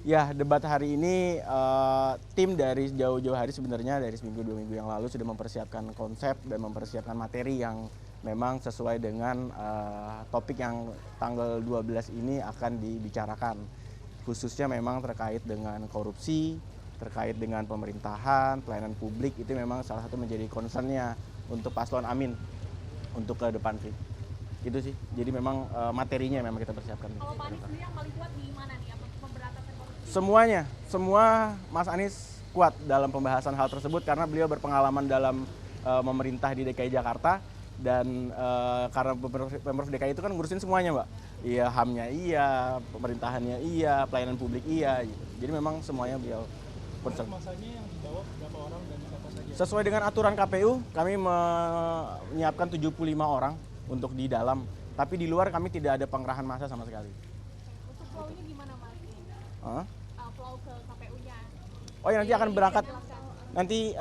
Ya, debat hari ini tim dari jauh-jauh hari sebenarnya dari seminggu 2 minggu yang lalu sudah mempersiapkan konsep dan mempersiapkan materi yang memang sesuai dengan topik yang tanggal 12 ini akan dibicarakan. Khususnya memang terkait dengan korupsi, terkait dengan pemerintahan, pelayanan publik, itu memang salah satu menjadi concernnya untuk Paslon Amin untuk ke depan sih. Itu sih. Jadi memang materinya memang kita persiapkan. Kalau Pak Anies sendiri yang paling kuat di mana nih? Apa pemberantasan korupsi? Semuanya, semua Mas Anies kuat dalam pembahasan hal tersebut karena beliau berpengalaman dalam memerintah di DKI Jakarta dan karena Pemprov DKI itu kan ngurusin semuanya, Mbak. Iya, HAM-nya iya, pemerintahannya iya, pelayanan publik iya gitu. Jadi memang semuanya beliau concern. Masanya yang dibawa berapa orang dan siapa saja? Sesuai dengan aturan KPU, kami menyiapkan 75 orang untuk di dalam, tapi di luar kami tidak ada pengerahan massa sama sekali. Untuk flow-nya gimana Mas? Flow ke KPU-nya. Oh ya, nanti akan berangkat. Nanti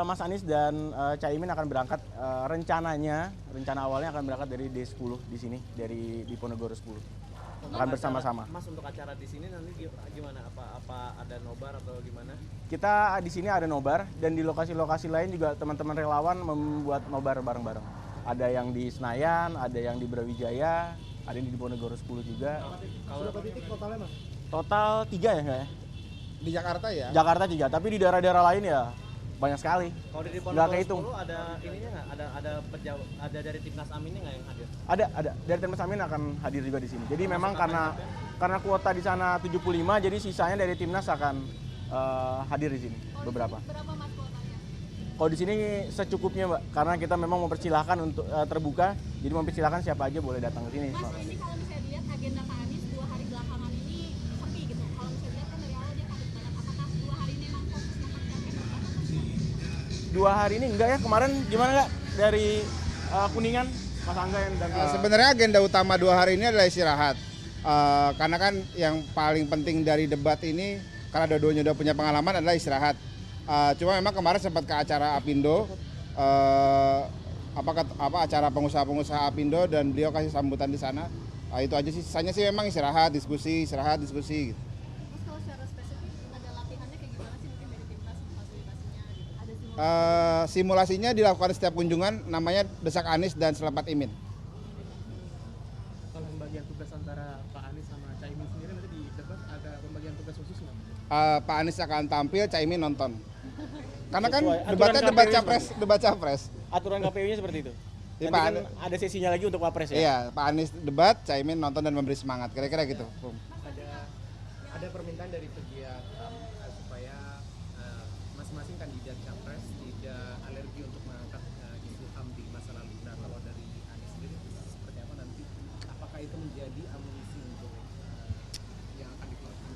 Mas Anies dan Caimin akan berangkat, rencana awalnya akan berangkat dari D10 di sini, dari Diponegoro 10. Akan bersama-sama. Mas, untuk acara di sini nanti gimana? Apa ada nobar atau gimana? Kita di sini ada nobar dan di lokasi-lokasi lain juga teman-teman relawan membuat nobar bareng-bareng. Ada yang di Senayan, ada yang di Brawijaya, ada yang di Diponegoro 10 juga. Berapa titik totalnya, Mas? Total 3 ya, nggak ya? Di Jakarta ya? Jakarta 3, tapi di daerah-daerah lain ya banyak sekali. Kalau di Nggak Diponegoro kehitung. 10 ada ininya nggak? Ada dari Timnas Aminnya nggak yang hadir? Ada. Dari Timnas Amin akan hadir juga di sini. Jadi memang karena kuota di sana 75, jadi sisanya dari Timnas akan hadir di sini beberapa. Berapa Mas kuotanya? Kalau di sini secukupnya, Mbak, karena kita memang mempersilahkan untuk terbuka, jadi mempersilahkan siapa aja boleh datang ke sini. Mas, ini kalau misalnya dilihat agenda Pak Anies 2 hari belakangan ini sepi gitu. Kalau misalnya dilihat kan dari awal dia padat banget. Apakah 2 hari ini memang fokus makan capek? 2 hari ini enggak ya, kemarin gimana nggak dari Kuningan, Mas Angga dan Sebenarnya agenda utama 2 hari ini adalah istirahat. Karena kan yang paling penting dari debat ini, karena dua-duanya udah punya pengalaman, adalah istirahat. Cuma memang kemarin sempat ke acara Apindo, acara pengusaha-pengusaha Apindo, dan beliau kasih sambutan di sana. Itu aja sih, sisanya sih memang istirahat, diskusi gitu. Mas, kalau secara spesifik ada latihannya kayak gimana sih mungkin dari timnas fasilitasinya gitu? Ada simulasi? Simulasinya dilakukan setiap kunjungan, namanya Desak Anies dan Selamat Imin. Kalau pembagian tugas antara Pak Anies sama Caimin sendiri nanti di debat ada pembagian tugas khusus nggak? Pak Anies akan tampil, Caimin nonton. Karena kan Sesuai aturan debatnya KPU debat capres. aturan KPU-nya seperti itu. Iya, Nanti Pak. kan ada sesinya lagi untuk Wapres ya. Iya, Pak Anies debat, Caimin nonton dan memberi semangat, kira-kira gitu. Ada permintaan dari pegiat supaya masing-masing kandidat capres tidak alergi untuk mengangkat isu HAM di masa lalu. Nah, kalau dari Anies sendiri seperti apa nanti? Apakah itu menjadi amunisi untuk yang akan dikeluarkan?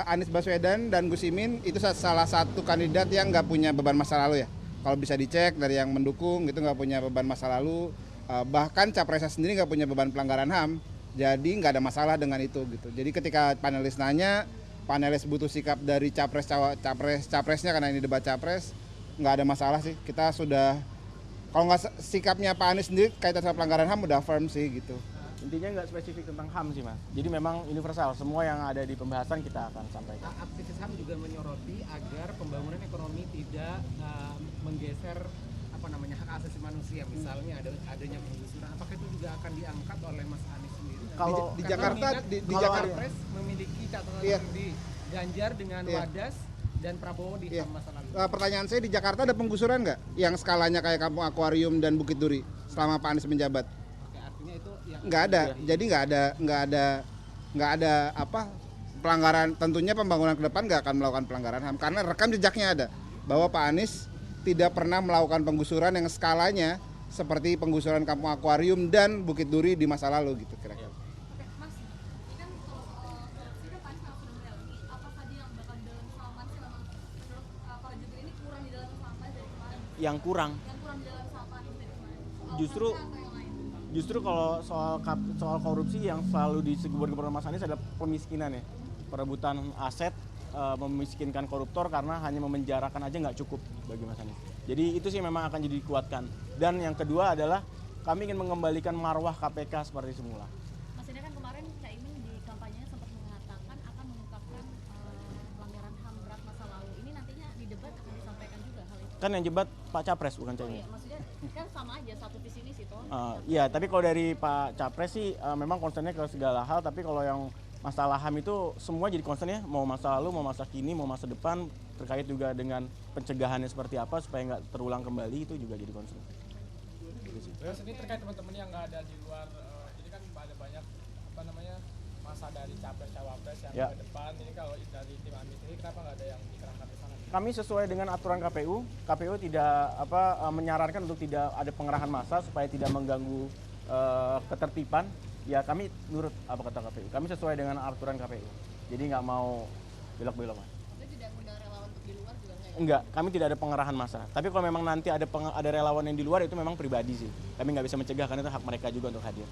Anies Baswedan dan Gus Imin itu salah satu kandidat yang nggak punya beban masa lalu ya. Kalau bisa dicek dari yang mendukung gitu nggak punya beban masa lalu. Bahkan capresnya sendiri nggak punya beban pelanggaran HAM. Jadi nggak ada masalah dengan itu gitu. Jadi ketika panelis nanya, panelis butuh sikap dari capresnya karena ini debat capres, nggak ada masalah sih. Kita sudah, kalau nggak sikapnya Pak Anies sendiri kaitan sama pelanggaran HAM udah firm sih gitu. Intinya nggak spesifik tentang HAM sih, Mas. Jadi memang universal, semua yang ada di pembahasan kita akan sampaikan. Aktivis HAM juga menyoroti agar pembangunan ekonomi tidak menggeser hak asasi manusia, misalnya adanya penggusuran. Apakah itu juga akan diangkat oleh Mas Anies sendiri? Di Jakarta, di Jakarta Capres memiliki catatan Iya. di Ganjar dengan Iya. Wadas dan Prabowo di Iya. masa lalu. Pertanyaan saya, di Jakarta ada penggusuran nggak yang skalanya kayak Kampung Akuarium dan Bukit Duri selama Pak Anies menjabat? Oke, artinya itu yang Nggak ada. Jadi nggak ada pelanggaran. Tentunya pembangunan ke depan nggak akan melakukan pelanggaran HAM karena rekam jejaknya ada bahwa Pak Anies tidak pernah melakukan penggusuran yang skalanya seperti penggusuran Kampung Akuarium dan Bukit Duri di masa lalu gitu kira-kira. Oke, Mas, ini kan kalau soal korupsi kan Pak Anies sudah mendalami. Apa tadi yang bakal di dalam sama sih memang menurut Pak Jubir ini kurang di dalam sama dari kemarin? Yang kurang, Yang kurang di dalam sama Anies dari kemarin? Soal Justru- kerja atau yang lain? justru kalau soal korupsi yang selalu disebut Mas Anies adalah pemiskinan ya. Perebutan aset, memiskinkan koruptor karena hanya memenjarakan aja nggak cukup bagi Mas Anies. Jadi itu sih memang akan jadi dikuatkan. Dan yang kedua adalah kami ingin mengembalikan marwah KPK seperti semula. Mas ini kan kemarin Caimin di kampanyenya sempat mengatakan akan melakukan pelanggaran HAM berat masa lalu. Ini nantinya di debat akan disampaikan juga hal itu. Kan yang jebat Pak Capres bukan Oh Caimin. iya, maksudnya kan sama aja satu visi misi toh. Iya, tapi kalau dari Pak Capres sih memang concernnya ke segala hal, tapi kalau yang masalah HAM itu semua jadi concern ya, mau masa lalu, mau masa kini, mau masa depan, terkait juga dengan pencegahannya seperti apa supaya nggak terulang kembali, itu juga jadi concern. Terus ini terkait teman-teman yang nggak ada di luar, jadi kan ada banyak apa namanya masa dari capres cawapres yang Ya. ke depan. Ini kalau dari tim Anis ini kenapa nggak ada yang dikerahkan ke sana? Kami sesuai dengan aturan KPU, KPU tidak menyarankan untuk tidak ada pengerahan massa supaya tidak mengganggu ketertiban. Ya kami nurut apa kata KPU. Kami sesuai dengan aturan KPU. Jadi nggak mau belok-belok. Tapi tidak mengundang relawan untuk di luar juga enggak ya? Enggak, kami tidak ada pengerahan massa. Tapi kalau memang nanti ada relawan yang di luar itu memang pribadi sih. Kami nggak bisa mencegah karena itu hak mereka juga untuk hadir.